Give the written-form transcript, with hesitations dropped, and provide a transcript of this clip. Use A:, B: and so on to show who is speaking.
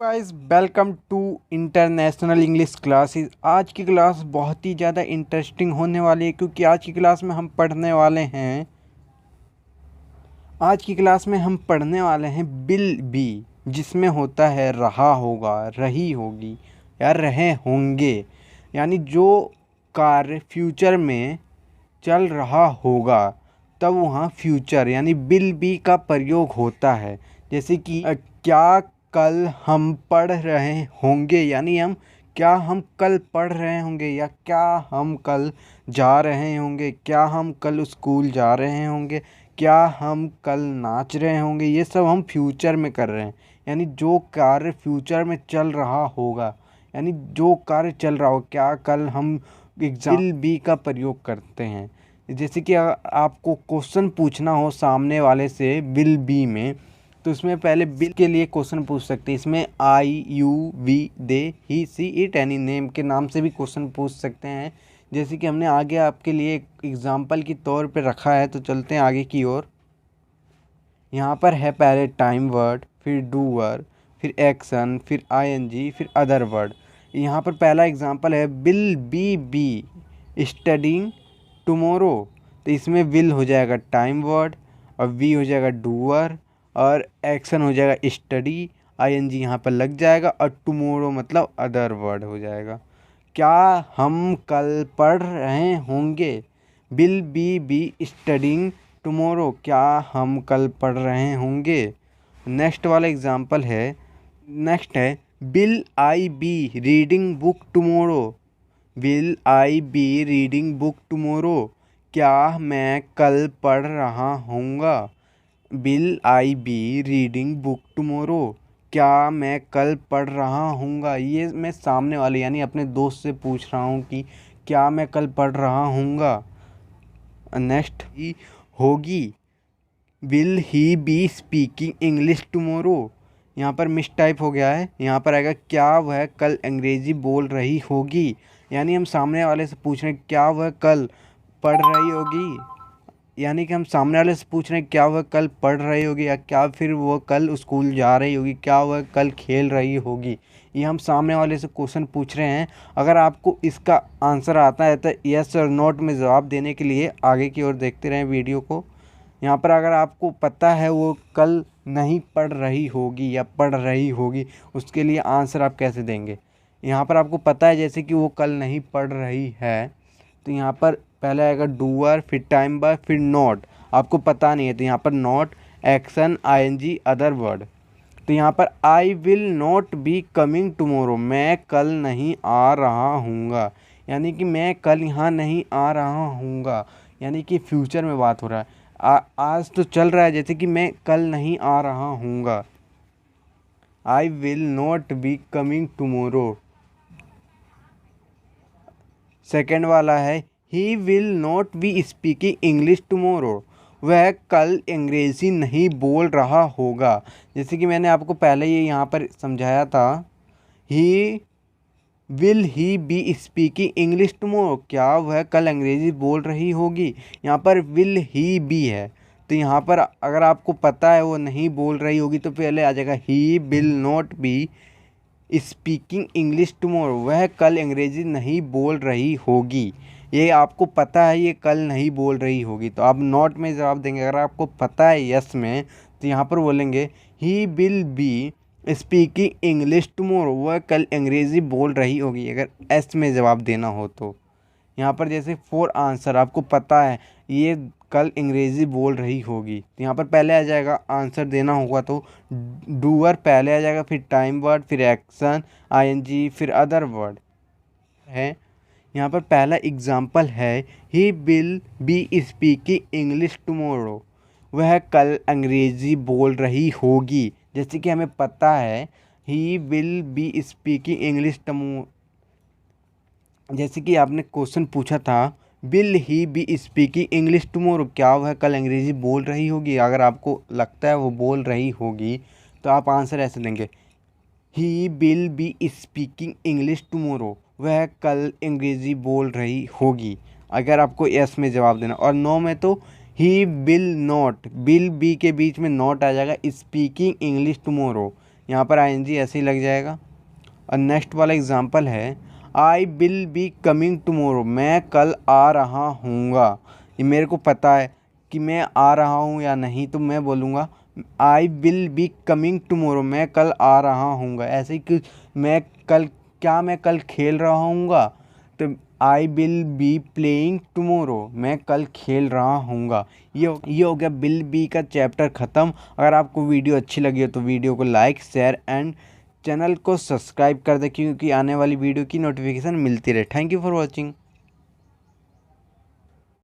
A: Guys welcome to international English classes. आज की class बहुत ही ज़्यादा इंटरेस्टिंग होने वाली है क्योंकि आज की क्लास में हम पढ़ने वाले हैं विल बी, जिसमें होता है रहा होगा, रही होगी या रहे होंगे। यानी जो कार्य फ्यूचर में चल रहा होगा तब वहाँ फ्यूचर यानी विल बी का प्रयोग होता है। जैसे कि क्या कल हम पढ़ रहे होंगे, यानी हम कल पढ़ रहे होंगे, या क्या हम कल जा रहे होंगे, क्या हम कल स्कूल जा रहे होंगे, क्या हम कल नाच रहे होंगे। ये सब हम फ्यूचर में कर रहे हैं। यानी जो कार्य फ्यूचर में चल रहा होगा, यानी जो कार्य चल रहा हो, क्या कल हम विल बी का प्रयोग करते हैं। जैसे कि आपको क्वेश्चन पूछना हो सामने वाले से विल बी में, तो इसमें पहले विल के लिए क्वेश्चन पूछ सकते हैं। इसमें I, you, we, they, he, she, it, any name के नाम से भी क्वेश्चन पूछ सकते हैं। जैसे कि हमने आगे आपके लिए एक एग्जाम्पल के तौर पे रखा है, तो चलते हैं आगे की ओर। यहाँ पर है पहले टाइम वर्ड, फिर डूअर, फिर एक्शन, फिर आईएनजी, फिर अदर वर्ड। यहाँ पर पहला एग्जाम्पल है विल बी स्टडिंग टुमारो। तो इसमें विल हो जाएगा टाइम वर्ड, और वी हो जाएगा डूअर, और एक्शन हो जाएगा स्टडी, आईएनजी यहाँ पर लग जाएगा, और टुमारो मतलब अदर वर्ड हो जाएगा। क्या हम कल पढ़ रहे होंगे, विल बी स्टडिंग टुमारो। क्या हम कल पढ़ रहे होंगे। नेक्स्ट है will I be reading book tomorrow. Will I be reading book tomorrow. क्या मैं कल पढ़ रहा होऊंगा। Will I be reading book tomorrow. क्या मैं कल पढ़ रहा होऊंगा। ये मैं सामने वाले यानी अपने दोस्त से पूछ रहा हूँ कि क्या मैं कल पढ़ रहा होऊंगा। नेक्स्ट ही होगी, will he B speaking English tomorrow. यहाँ पर मिस टाइप हो गया है। यहाँ पर आएगा क्या वह कल अंग्रेज़ी बोल रही होगी। यानी हम सामने वाले से पूछ रहे हैं क्या वह कल पढ़ रही होगी, यानी कि हम सामने वाले से पूछ रहे हैं क्या वह कल पढ़ रही होगी, या क्या फिर वह कल स्कूल जा रही होगी, क्या वह कल खेल रही होगी। ये हम सामने वाले से क्वेश्चन पूछ रहे हैं। अगर आपको इसका आंसर आता है तो यस और नोट में जवाब देने के लिए आगे की ओर देखते रहें वीडियो को। यहाँ पर अगर आपको पता है वो कल नहीं पढ़ रही होगी या पढ़ रही होगी, उसके लिए आंसर आप कैसे देंगे। यहाँ पर आपको पता है जैसे कि वो कल नहीं पढ़ रही है, तो यहाँ पर पहले आएगा डूअर, फिर टाइम बाय, फिर नॉट। आपको पता नहीं है तो यहाँ पर not, action, ING, other word. तो यहाँ पर I will not be coming tomorrow. मैं कल नहीं आ रहा हूँगा, यानी कि मैं कल यहाँ नहीं आ रहा हूँगा, यानी कि फ्यूचर में बात हो रहा है। आज तो चल रहा है जैसे कि मैं कल नहीं आ रहा हूँगा। I will not be coming tomorrow. Second वाला है he will not be speaking English tomorrow. वह कल अंग्रेज़ी नहीं बोल रहा होगा। जैसे कि मैंने आपको पहले ये यहाँ पर समझाया था, he will he B speaking English tomorrow. क्या वह कल अंग्रेज़ी बोल रही होगी। यहाँ पर विल ही बी है, तो यहाँ पर अगर आपको पता है वो नहीं बोल रही होगी तो पहले आ जाएगा ही will not be speaking English tomorrow. वह कल अंग्रेज़ी नहीं बोल रही होगी। ये आपको पता है ये कल नहीं बोल रही होगी, तो आप नॉट में जवाब देंगे। अगर आपको पता है यस में, तो यहाँ पर बोलेंगे he will be speaking English tomorrow. वह कल अंग्रेज़ी बोल रही होगी, अगर एस में जवाब देना हो तो। यहाँ पर जैसे फॉर आंसर आपको पता है ये कल अंग्रेज़ी बोल रही होगी, तो यहाँ पर पहले आ जाएगा आंसर देना होगा तो डूअर पहले आ जाएगा, फिर टाइम वर्ड, फिर एक्शन, आईएनजी, फिर अदर वर्ड है। यहाँ पर पहला एग्जाम्पल है he will be speaking English tomorrow. वह कल अंग्रेज़ी बोल रही होगी। जैसे कि हमें पता है he will be speaking English tomorrow. जैसे कि आपने क्वेश्चन पूछा था will he B speaking English tomorrow. क्या वह कल अंग्रेज़ी बोल रही होगी। अगर आपको लगता है वो बोल रही होगी तो आप आंसर ऐसे देंगे he will be speaking English tomorrow. वह कल अंग्रेज़ी बोल रही होगी, अगर आपको यस में जवाब देना। और नो में तो ही विल नॉट, विल बी के बीच में नॉट आ जाएगा, स्पीकिंग इंग्लिश टुमारो। यहाँ पर आईएनजी ऐसे ही लग जाएगा। और नेक्स्ट वाला एग्जांपल है I will be coming tomorrow, मैं कल आ रहा हूँगा। ये मेरे को पता है कि मैं आ रहा हूँ या नहीं, तो मैं बोलूँगा I will be coming tomorrow, मैं कल आ रहा हूँगा। ऐसे ही कि मैं कल खेल रहा हूँगा, तो I will be playing tomorrow, मैं कल खेल रहा हूँगा। ये हो गया विल बी का चैप्टर ख़त्म। अगर आपको वीडियो अच्छी लगी हो तो वीडियो को लाइक, शेयर एंड चैनल को सब्सक्राइब कर दें, क्योंकि आने वाली वीडियो की नोटिफिकेशन मिलती रहे। Thank you for watching.